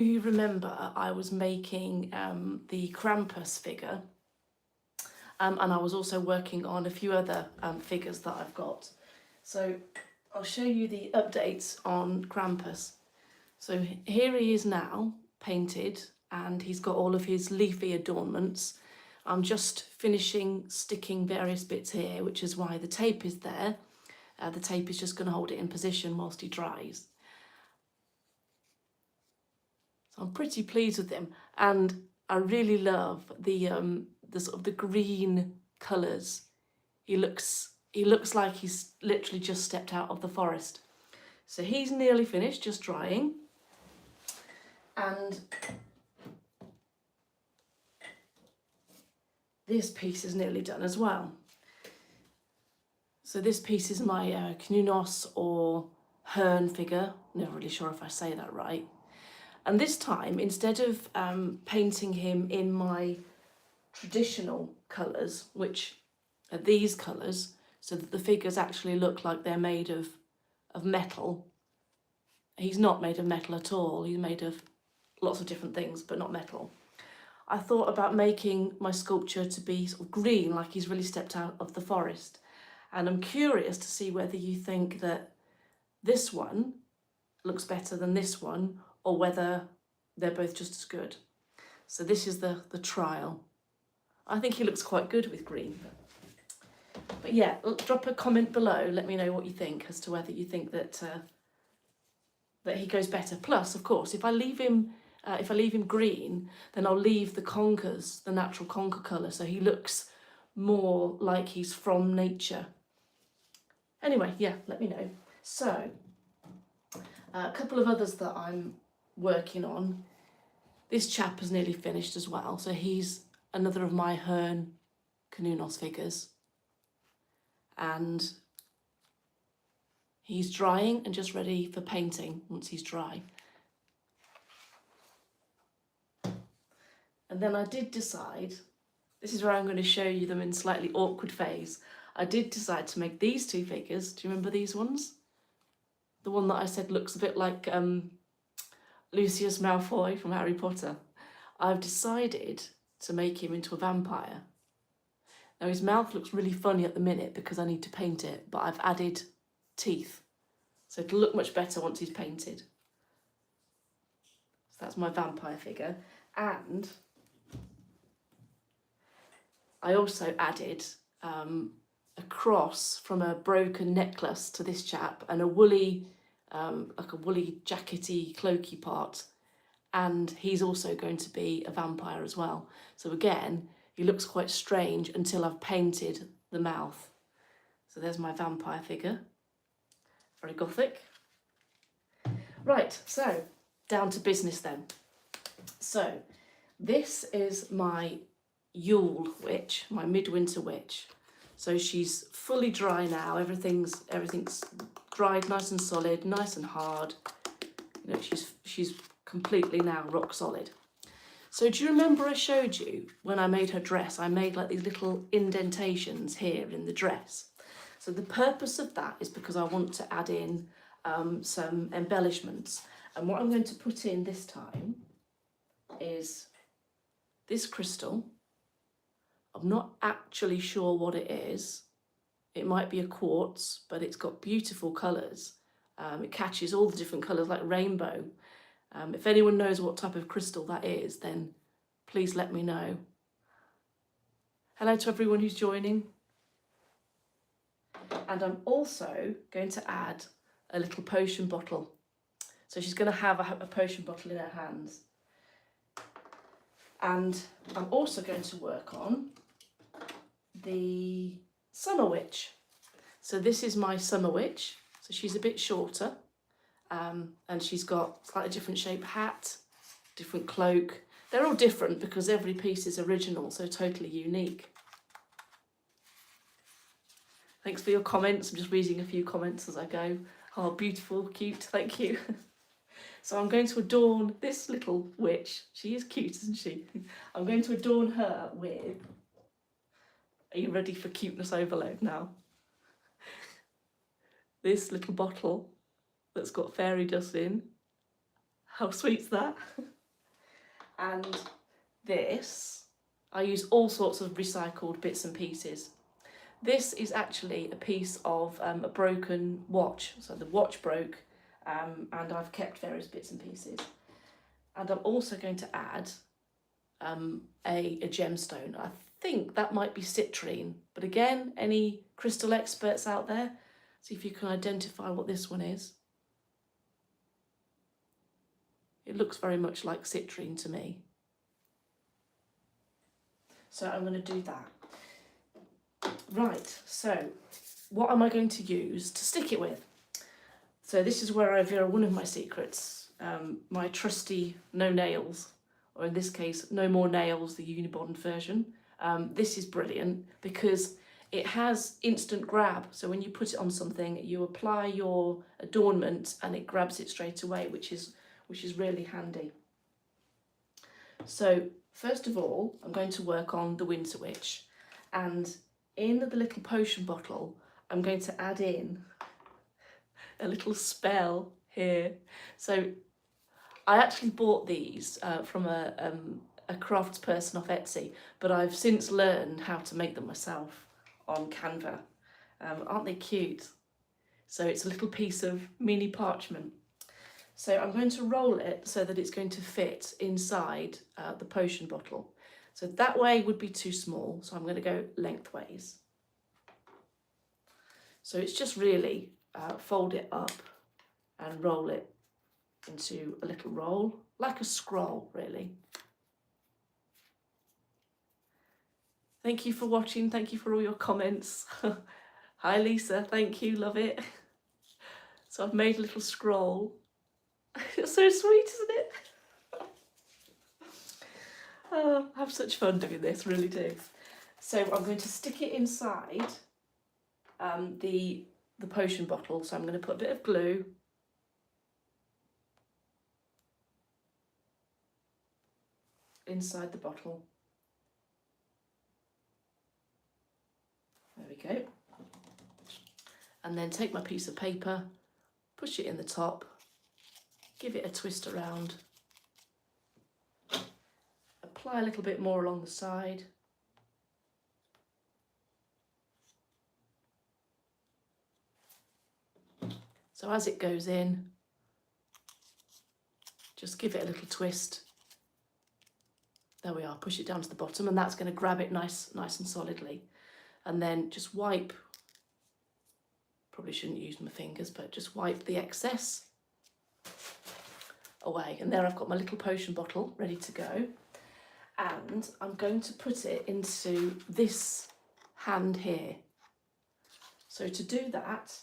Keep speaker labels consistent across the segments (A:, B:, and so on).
A: You remember I was making the Krampus figure, and I was also working on a few other figures that I've got. So I'll show you the updates on Krampus. So here he is now, painted, and he's got all of his leafy adornments. I'm just finishing sticking various bits here, which is why the tape is there. The tape is just going to hold it in position whilst he dries. So I'm pretty pleased with him, and I really love the sort of the green colours. He looks like he's literally just stepped out of the forest. So he's nearly finished, just drying. And this piece is nearly done as well. So this piece is my Knunos or Hern figure. Never really sure if I say that right. And this time, instead of painting him in my traditional colours, which are these colours, so that the figures actually look like they're made of metal. He's not made of metal at all. He's made of lots of different things, but not metal. I thought about making my sculpture to be sort of green, like he's really stepped out of the forest. And I'm curious to see whether you think that this one looks better than this one, or whether they're both just as good. So this is the trial. I think he looks quite good with green. But yeah, drop a comment below. Let me know what you think as to whether you think that that he goes better. Plus, of course, if I leave him green, then I'll leave the conkers, the natural conker colour, so he looks more like he's from nature. Anyway, yeah, let me know. So, a couple of others that I'm working on. This chap is nearly finished as well, so he's another of my Hern Knunos figures. And he's drying and just ready for painting once he's dry. And then I did decide, this is where I'm going to show you them in slightly awkward phase. I did decide to make these two figures. Do you remember these ones? The one that I said looks a bit like Lucius Malfoy from Harry Potter. I've decided to make him into a vampire. Now his mouth looks really funny at the minute because I need to paint it, but I've added teeth. So it'll look much better once he's painted. So that's my vampire figure. And I also added a cross from a broken necklace to this chap, and a woolly, like a woolly jackety, cloaky part. And he's also going to be a vampire as well. So again, he looks quite strange until I've painted the mouth. So there's my vampire figure. Very gothic. Right, so down to business then. So this is my Yule witch, my Midwinter witch. So she's fully dry now. Everything's dried nice and solid, nice and hard. You know, she's completely now rock solid. So do you remember I showed you when I made her dress, I made like these little indentations here in the dress. So the purpose of that is because I want to add in some embellishments. And what I'm going to put in this time is this crystal. I'm not actually sure what it is. It might be a quartz, but it's got beautiful colours. It catches all the different colours like rainbow. If anyone knows what type of crystal that is, then please let me know. Hello to everyone who's joining. And I'm also going to add a little potion bottle. So she's going to have a potion bottle in her hands. And I'm also going to work on the Summer Witch. So this is my Summer Witch. So she's a bit shorter. And she's got slightly different shape hat, different cloak. They're all different because every piece is original, so totally unique. Thanks for your comments. I'm just reading a few comments as I go. Oh, beautiful, cute, thank you. So I'm going to adorn this little witch. She is cute, isn't she? I'm going to adorn her with... Are you ready for cuteness overload now? This little bottle that's got fairy dust in. How sweet's that? And this, I use all sorts of recycled bits and pieces. This is actually a piece of a broken watch. So the watch broke, and I've kept various bits and pieces. And I'm also going to add a gemstone. I think that might be citrine, but again, any crystal experts out there, see if you can identify what this one is. It looks very much like citrine to me. So I'm going to do that. Right, so what am I going to use to stick it with? So this is where I reveal one of my secrets, my trusty no nails, or in this case, no more nails, the Unibond version. This is brilliant because it has instant grab. So when you put it on something, you apply your adornment and it grabs it straight away, which is really handy. So first of all, I'm going to work on the Winter Witch, and in the little potion bottle, I'm going to add in a little spell here. So I actually bought these from a crafts person off Etsy, but I've since learned how to make them myself on Canva. Aren't they cute? So it's a little piece of mini parchment. So I'm going to roll it so that it's going to fit inside the potion bottle. So that way would be too small, so I'm going to go lengthways. So it's just really fold it up and roll it into a little roll, like a scroll really. Thank you for watching, thank you for all your comments. Hi Lisa, thank you, love it. So I've made a little scroll. It's so sweet, isn't it? Oh, I have such fun doing this, really do. So I'm going to stick it inside the potion bottle. So I'm going to put a bit of glue. Inside the bottle. There we go. And then take my piece of paper, push it in the top, give it a twist around, apply a little bit more along the side. So as it goes in, just give it a little twist. There we are, push it down to the bottom, and that's going to grab it nice and solidly. And then just wipe, probably shouldn't use my fingers, but just wipe the excess away. And there I've got my little potion bottle ready to go. And I'm going to put it into this hand here. So to do that,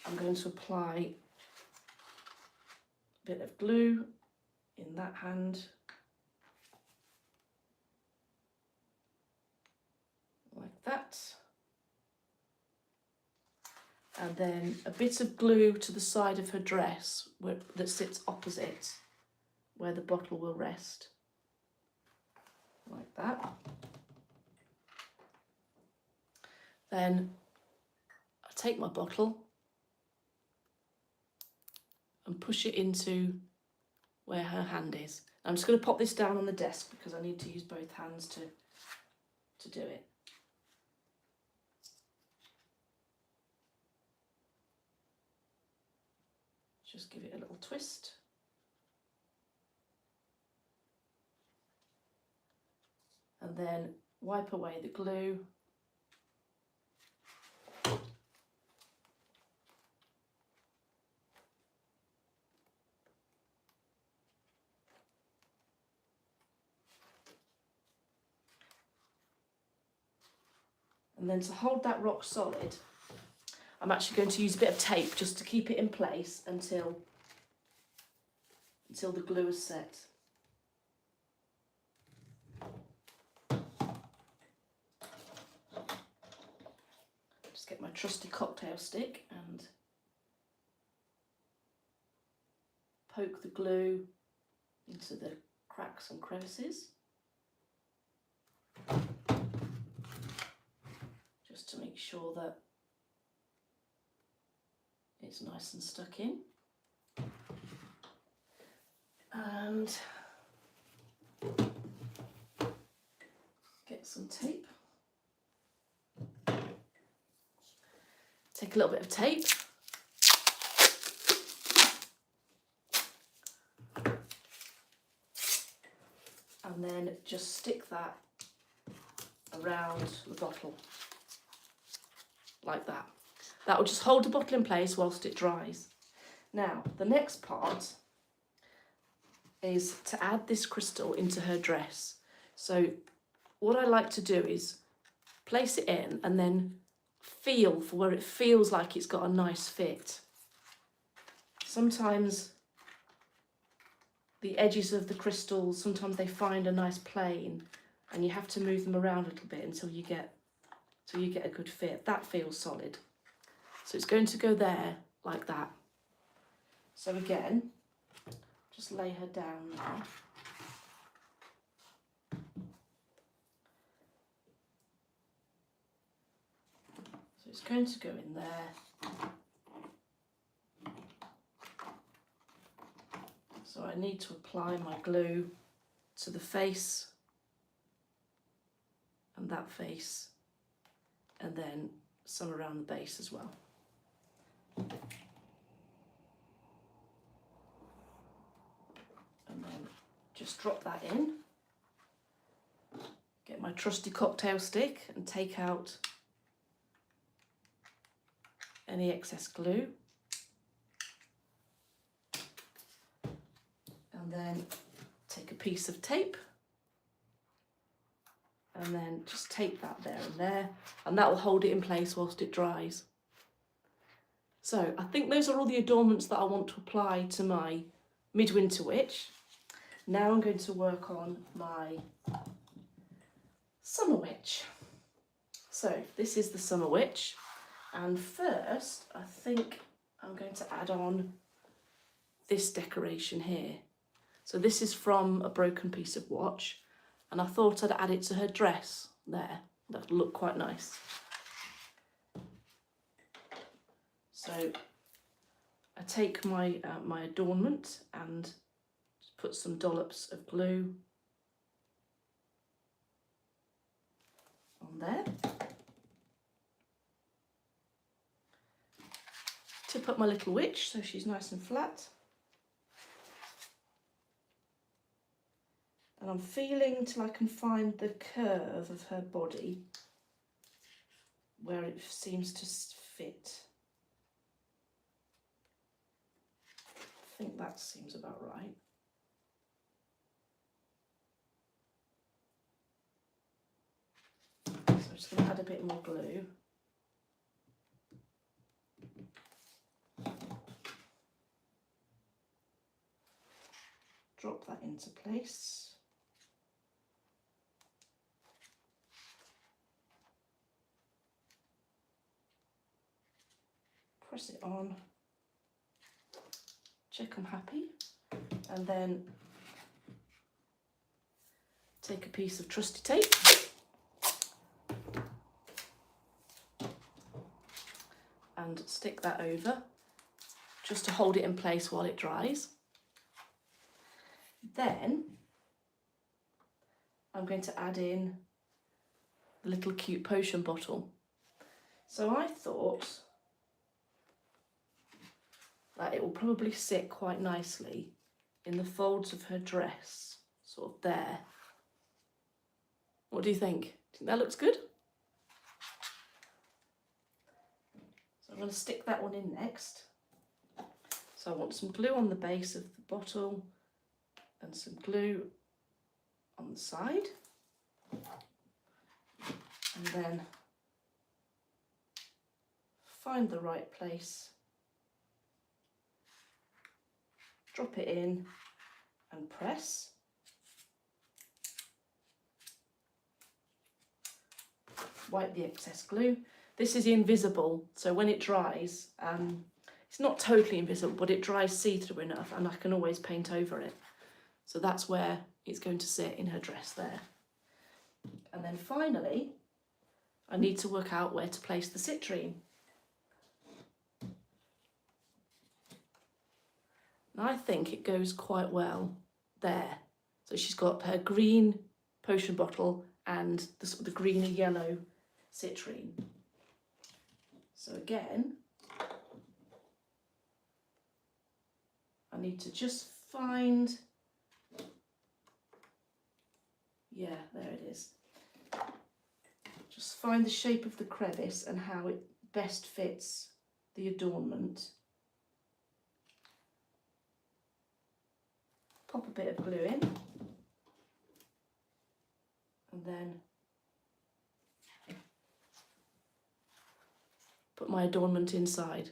A: I'm going to apply a bit of glue in that hand. Like that. And then a bit of glue to the side of her dress that sits opposite where the bottle will rest. Like that. Then I take my bottle and push it into where her hand is. I'm just going to pop this down on the desk because I need to use both hands to do it. Just give it a little twist. And then wipe away the glue. And then to hold that rock solid, I'm actually going to use a bit of tape just to keep it in place until the glue is set. Just get my trusty cocktail stick and poke the glue into the cracks and crevices. Just to make sure that it's nice and stuck in. and get some tape. Take a little bit of tape. And then just stick that around the bottle, like that. That will just hold the bottle in place whilst it dries. Now, the next part is to add this crystal into her dress. So what I like to do is place it in and then feel for where it feels like it's got a nice fit. Sometimes the edges of the crystals, sometimes they find a nice plane and you have to move them around a little bit until you get a good fit. That feels solid. So it's going to go there like that. So again, just lay her down there. So it's going to go in there. So I need to apply my glue to the face and that face, and then some around the base as well. And then just drop that in. Get my trusty cocktail stick and take out any excess glue. And then take a piece of tape and then just tape that there, and that will hold it in place whilst it dries. So I think those are all the adornments that I want to apply to my Midwinter Witch. Now I'm going to work on my Summer Witch. So this is the Summer Witch, and first I think I'm going to add on this decoration here. So this is from a broken piece of watch, and I thought I'd add it to her dress there. That'll look quite nice. So I take my my adornment and just put some dollops of glue on there. Tip up my little witch so she's nice and flat. And I'm feeling till I can find the curve of her body where it seems to fit. I think that seems about right. So I'm just going to add a bit more glue. Drop that into place. Press it on, check I'm happy, and then take a piece of trusty tape and stick that over just to hold it in place while it dries. Then I'm going to add in the little cute potion bottle. So I thought that it will probably sit quite nicely in the folds of her dress, sort of there. What do you think? Do you think that looks good? So I'm going to stick that one in next. So I want some glue on the base of the bottle and some glue on the side. And then find the right place. Drop it in and press. Wipe the excess glue. This is invisible, so when it dries, it's not totally invisible, but it dries see-through enough and I can always paint over it. So that's where it's going to sit in her dress there. And then finally, I need to work out where to place the citrine. And I think it goes quite well there. So she's got her green potion bottle and the sort of the green and yellow citrine. So again, I need to just find, yeah, there it is. Just find the shape of the crevice and how it best fits the adornment. Pop a bit of glue in, and then put my adornment inside.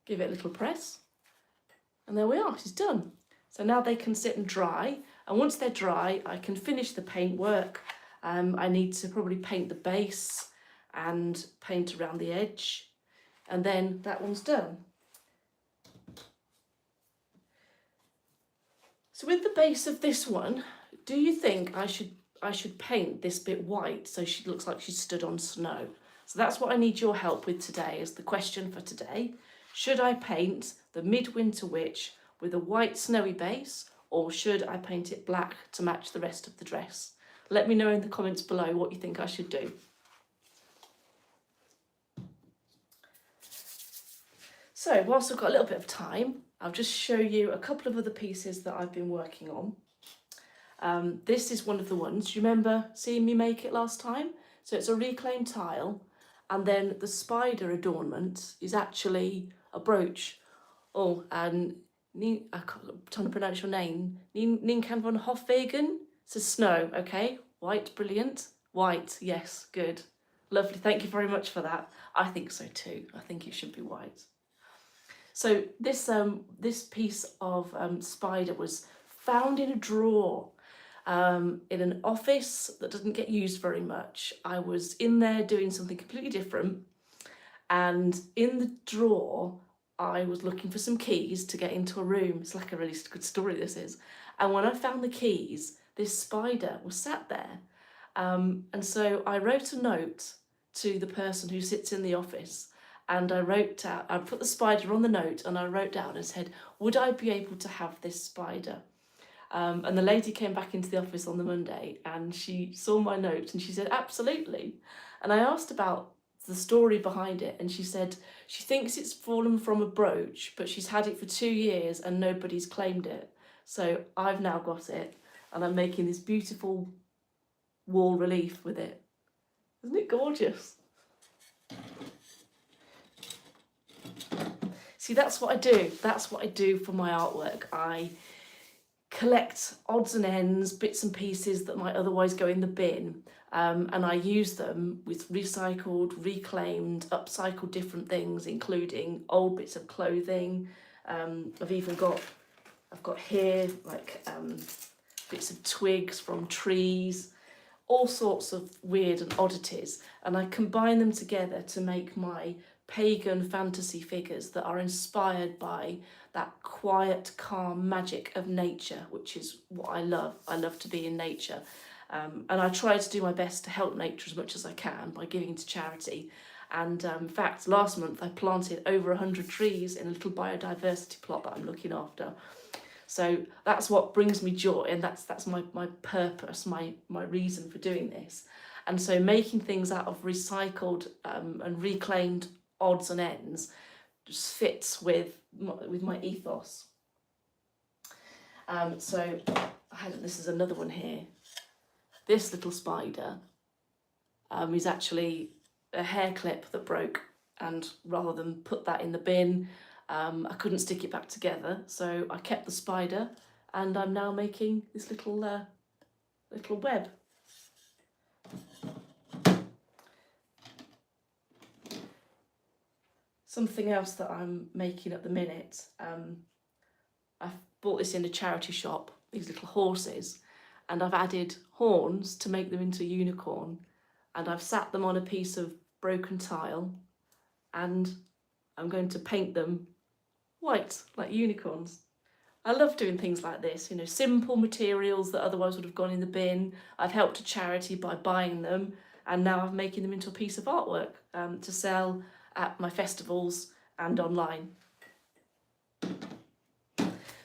A: Give it a little press, and there we are, it's done. So now they can sit and dry, and once they're dry, I can finish the paint work. I need to probably paint the base and paint around the edge, and then that one's done. So with the base of this one, do you think I should paint this bit white so she looks like she's stood on snow? So that's what I need your help with today, is the question for today. Should I paint the Midwinter Witch with a white snowy base, or should I paint it black to match the rest of the dress? Let me know in the comments below what you think I should do. So whilst I've got a little bit of time, I'll just show you a couple of other pieces that I've been working on. This is one of the ones. Do you remember seeing me make it last time? So it's a reclaimed tile, and then the spider adornment is actually a brooch. Oh, and I'm trying to pronounce your name. Ninkan von Hofwegen. It's a snow, okay? White, brilliant. White, yes, good. Lovely, thank you very much for that. I think so too. I think it should be white. So this piece of spider was found in a drawer in an office that doesn't get used very much. I was in there doing something completely different, and in the drawer I was looking for some keys to get into a room. It's like a really good story, this is. And when I found the keys, this spider was sat there. And so I wrote a note to the person who sits in the office, and I put the spider on the note, and I wrote down and said, would I be able to have this spider? And the lady came back into the office on the Monday, and she saw my note and she said, absolutely. And I asked about the story behind it, and she said she thinks it's fallen from a brooch, but she's had it for 2 years and nobody's claimed it. So I've now got it, and I'm making this beautiful wall relief with it. Isn't it gorgeous? See, that's what I do. That's what I do for my artwork. I collect odds and ends, bits and pieces that might otherwise go in the bin, and I use them with recycled, reclaimed, upcycled different things, including old bits of clothing. I've got here like bits of twigs from trees, all sorts of weird and oddities, and I combine them together to make my pagan fantasy figures that are inspired by that quiet, calm magic of nature, which is what I love. I love to be in nature. And I try to do my best to help nature as much as I can by giving to charity. And in fact, last month I planted over 100 trees in a little biodiversity plot that I'm looking after. So that's what brings me joy, and that's my purpose, my reason for doing this. And so making things out of recycled and reclaimed odds and ends just fits with my ethos. So this is another one here. This little spider is actually a hair clip that broke, and rather than put that in the bin, I couldn't stick it back together, so I kept the spider, and I'm now making this little web. Something else that I'm making at the minute, I've bought this in a charity shop, these little horses, and I've added horns to make them into a unicorn, and I've sat them on a piece of broken tile, and I'm going to paint them white like unicorns. I love doing things like this, you know, simple materials that otherwise would have gone in the bin. I've helped a charity by buying them, and now I'm making them into a piece of artwork to sell at my festivals and online.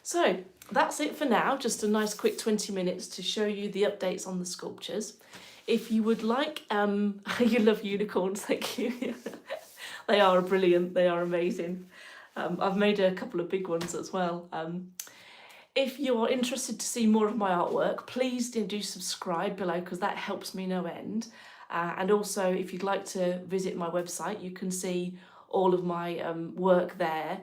A: So that's it for now, just a nice quick 20 minutes to show you the updates on the sculptures. If you would like, you love unicorns, thank you. They are brilliant, they are amazing. I've made a couple of big ones as well. If you're interested to see more of my artwork, please do subscribe below, because that helps me no end. And also, if you'd like to visit my website, you can see all of my work there.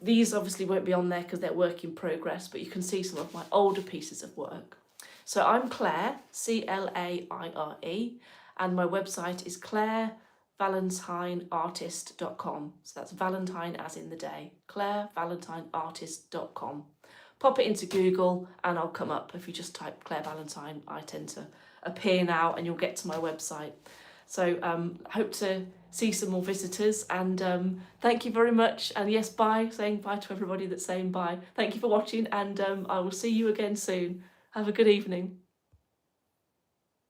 A: These obviously won't be on there because they're work in progress, but you can see some of my older pieces of work. So I'm Claire, C-L-A-I-R-E, and my website is clairevalentineartist.com. So that's Valentine as in the day, clairevalentineartist.com. Pop it into Google and I'll come up. If you just type Claire Valentine, I tend to appear now and you'll get to my website. So hope to see some more visitors, and thank you very much. And yes, bye, saying bye to everybody that's saying bye. Thank you for watching, and I will see you again soon. Have a good evening.